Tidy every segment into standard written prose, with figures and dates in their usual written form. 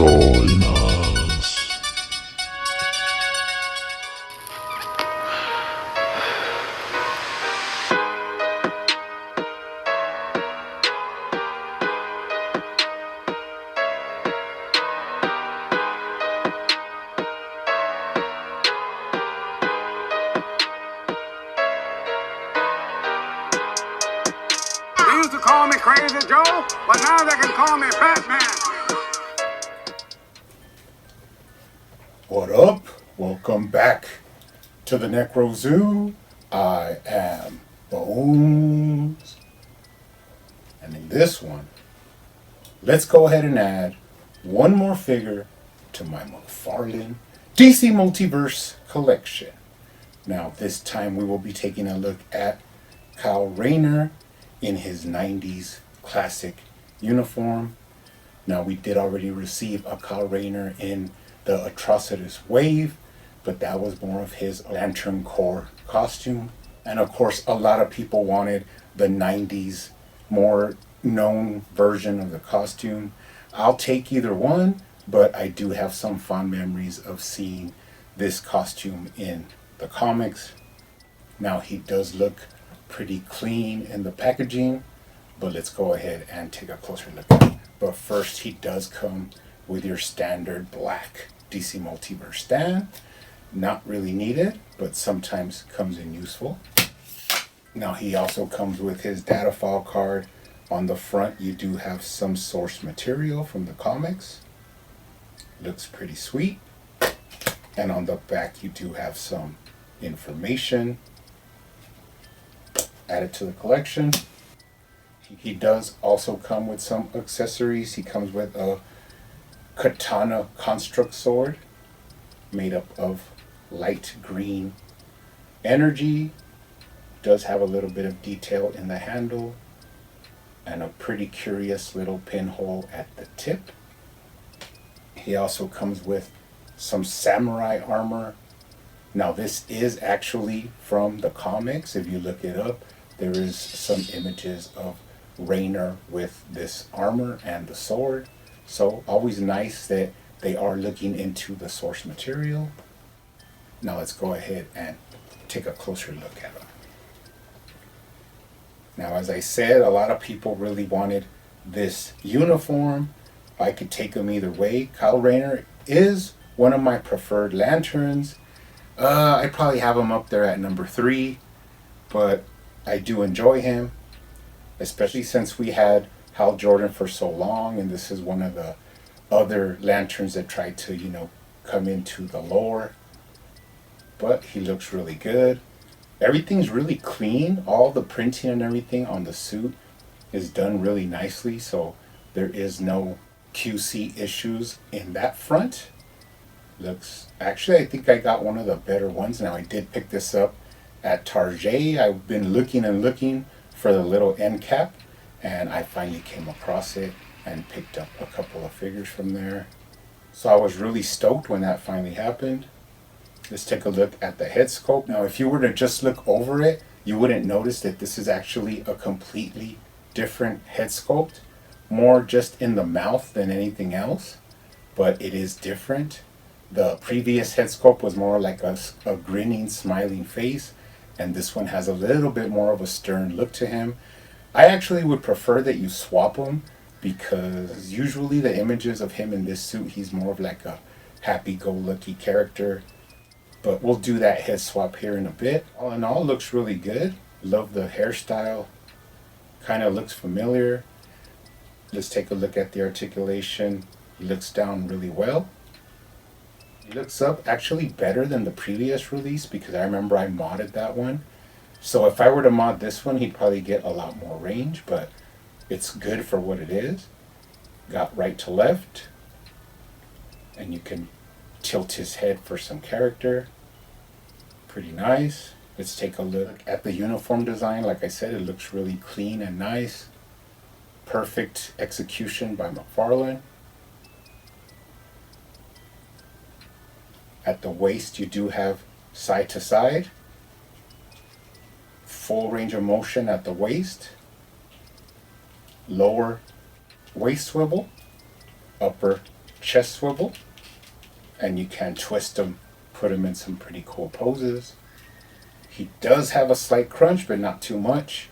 Rayners. They used to call me Crazy Joe, but now they can call me Batman. What up? Welcome back to the Necro Zoo. I am Bones. And in this one, let's go ahead and add one more figure to my McFarlane DC Multiverse collection. Now, this time we will be taking a look at Rayner in his 90s classic uniform. Now, we did already receive a Rayner in the Atrocitus Wave, but that was more of his Lantern Corps costume. And of course, a lot of people wanted the 90s more known version of the costume. I'll take either one, but I do have some fond memories of seeing this costume in the comics. Now, he does look pretty clean in the packaging, but let's go ahead and take a closer look at it. But first, he does come with your standard black DC Multiverse stand. Not really needed, but sometimes comes in useful. Now, he also comes with his data file card. On the front, you do have some source material from the comics. Looks pretty sweet. And on the back, you do have some information added to the collection. He does also come with some accessories. He comes with a katana construct sword made up of light green energy. Does have a little bit of detail in the handle and a pretty curious little pinhole at the tip. He also comes with some samurai armor. Now, this is actually from the comics. If you look it up, there is some images of Rayner with this armor and the sword. So always nice that they are looking into the source material. Now let's go ahead and take a closer look at them. Now, as I said, a lot of people really wanted this uniform. I could take them either way. Rayner is one of my preferred lanterns. I probably have him up there at number 3, but I do enjoy him, especially since we had Hal Jordan for so long, and this is one of the other lanterns that tried to, come into the lore. But he looks really good. Everything's really clean. All the printing and everything on the suit is done really nicely, so there is no QC issues in that front. Actually, I think I got one of the better ones. Now, I did pick this up at Target. I've been looking and looking for the little end cap, and I finally came across it and picked up a couple of figures from there. So I was really stoked when that finally happened. Let's take a look at the head sculpt. Now, if you were to just look over it, you wouldn't notice that this is actually a completely different head sculpt. More just in the mouth than anything else, but it is different. The previous head sculpt was more like a grinning, smiling face, and this one has a little bit more of a stern look to him. I actually would prefer that you swap them, because usually the images of him in this suit, he's more of like a happy-go-lucky character. But we'll do that head swap here in a bit. All in all, looks really good. Love the hairstyle. Kind of looks familiar. Let's take a look at the articulation. He looks down really well. He looks up actually better than the previous release, because I remember I modded that one. So if I were to mod this one, he'd probably get a lot more range, but it's good for what it is. Got right to left, and you can tilt his head for some character. Pretty nice. Let's take a look at the uniform design. Like I said, it looks really clean and nice. Perfect execution by McFarlane. At the waist, you do have side to side. Full range of motion at the waist. Lower waist swivel. Upper chest swivel, and you can twist him, put him in some pretty cool poses. He does have a slight crunch, but not too much,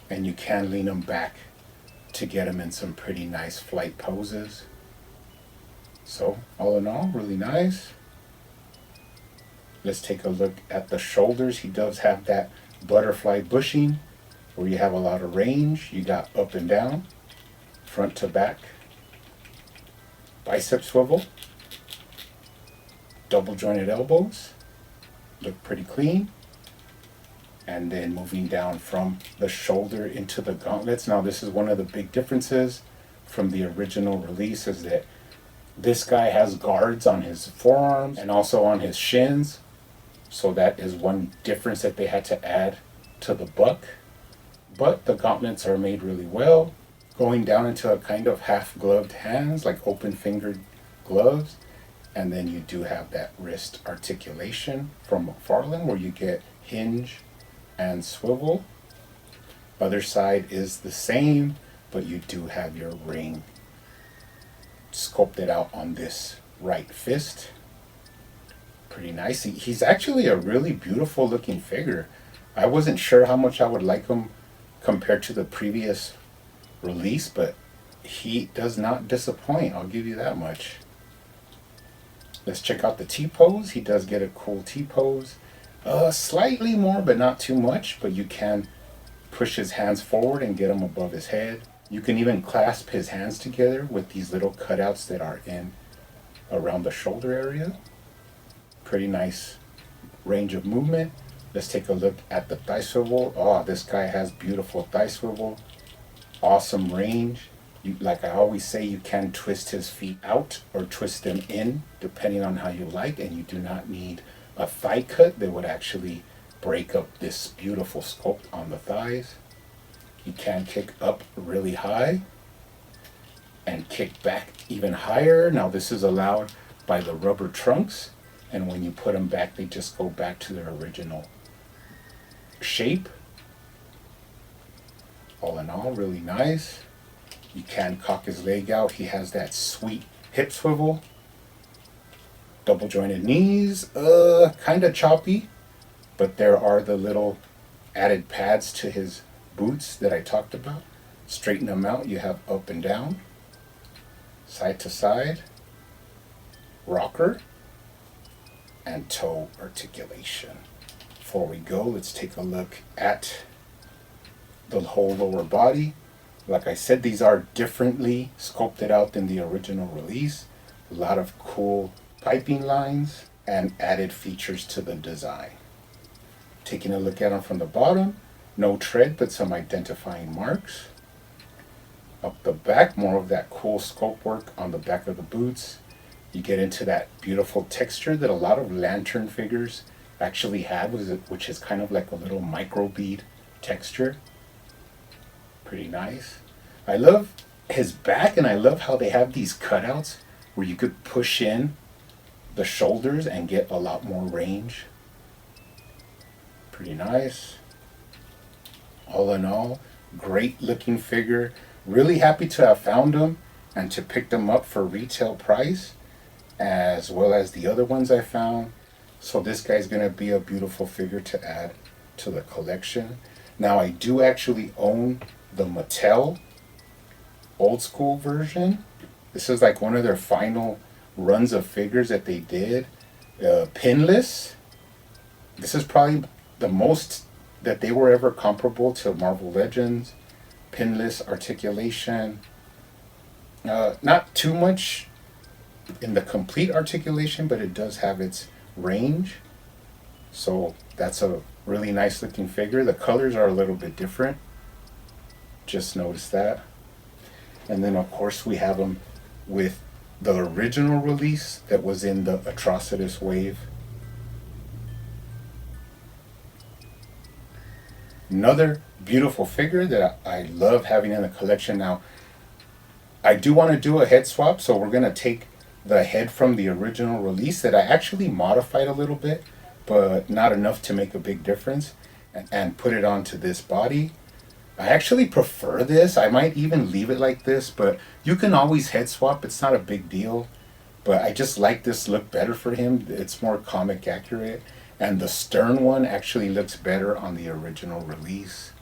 and you can lean him back to get him in some pretty nice flight poses. So all in all, really nice. Let's take a look at the shoulders. He does have that butterfly bushing where you have a lot of range. You got up and down, front to back, bicep swivel, double jointed elbows, look pretty clean. And then moving down from the shoulder into the gauntlets. Now this is one of the big differences from the original release, is that this guy has guards on his forearms and also on his shins. So that is one difference that they had to add to the buck. But the gauntlets are made really well, going down into a kind of half-gloved hands, like open-fingered gloves. And then you do have that wrist articulation from McFarlane where you get hinge and swivel. Other side is the same, but you do have your ring sculpted out on this right fist. Pretty nice. He's actually a really beautiful looking figure. I wasn't sure how much I would like him compared to the previous release, but he does not disappoint, I'll give you that much. Let's check out the T-pose. He does get a cool T-pose. Slightly more, but not too much, but you can push his hands forward and get him above his head. You can even clasp his hands together with these little cutouts that are in around the shoulder area. Pretty nice range of movement. Let's take a look at the thigh swivel. Oh, this guy has beautiful thigh swivel. Awesome range. Like I always say, you can twist his feet out or twist them in, depending on how you like, and you do not need a thigh cut that would actually break up this beautiful sculpt on the thighs. You can kick up really high and kick back even higher. Now this is allowed by the rubber trunks, and when you put them back, they just go back to their original shape. All in all, really nice. You can cock his leg out. He has that sweet hip swivel. Double jointed knees, kind of choppy, but there are the little added pads to his boots that I talked about. Straighten them out. You have up and down, side to side, rocker, and toe articulation. Before we go, let's take a look at the whole lower body. Like I said, these are differently sculpted out than the original release. A lot of cool piping lines and added features to the design. Taking a look at them from the bottom, no tread, but some identifying marks. Up the back, more of that cool sculpt work on the back of the boots. You get into that beautiful texture that a lot of lantern figures actually have, which is kind of like a little micro bead texture. Pretty nice. I love his back, and I love how they have these cutouts where you could push in the shoulders and get a lot more range. Pretty nice. All in all, great looking figure. Really happy to have found them and to pick them up for retail price, as well as the other ones I found. So this guy's going to be a beautiful figure to add to the collection. Now I do actually own the Mattel old school version. This is like one of their final runs of figures that they did. Pinless. This is probably the most that they were ever comparable to Marvel Legends. Pinless articulation. Not too much in the complete articulation, but it does have its range. So that's a really nice looking figure. The colors are a little bit different. Just notice that. And then of course we have them with the original release that was in the Atrocitus wave. Another beautiful figure that I love having in the collection. Now I do want to do a head swap, so we're going to take the head from the original release that I actually modified a little bit, but not enough to make a big difference, and put it onto this body. I actually prefer this. I might even leave it like this, but you can always head swap. It's not a big deal. But I just like this look better for him. It's more comic accurate. And the stern one actually looks better on the original release.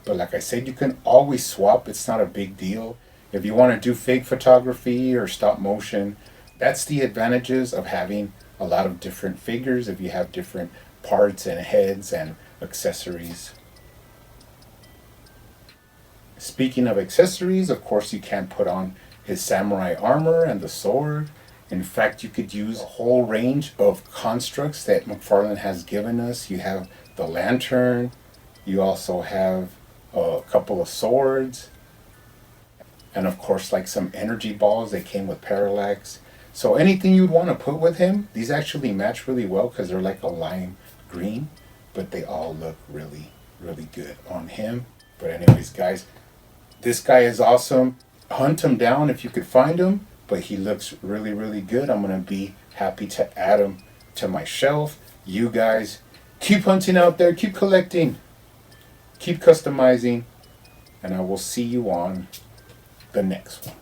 But like I said, you can always swap. It's not a big deal. If you want to do fake photography or stop motion, that's the advantages of having a lot of different figures if you have different parts and heads and accessories. Speaking of accessories, of course, you can put on his samurai armor and the sword. In fact, you could use a whole range of constructs that McFarlane has given us. You have the lantern, you also have a couple of swords, and of course like some energy balls that came with parallax. So anything you'd want to put with him, these actually match really well because they're like a lime green, but they all look really, really good on him. But anyways, guys, this guy is awesome. Hunt him down if you could find him, but he looks really, really good. I'm going to be happy to add him to my shelf. You guys keep hunting out there, keep collecting, keep customizing, and I will see you on the next one.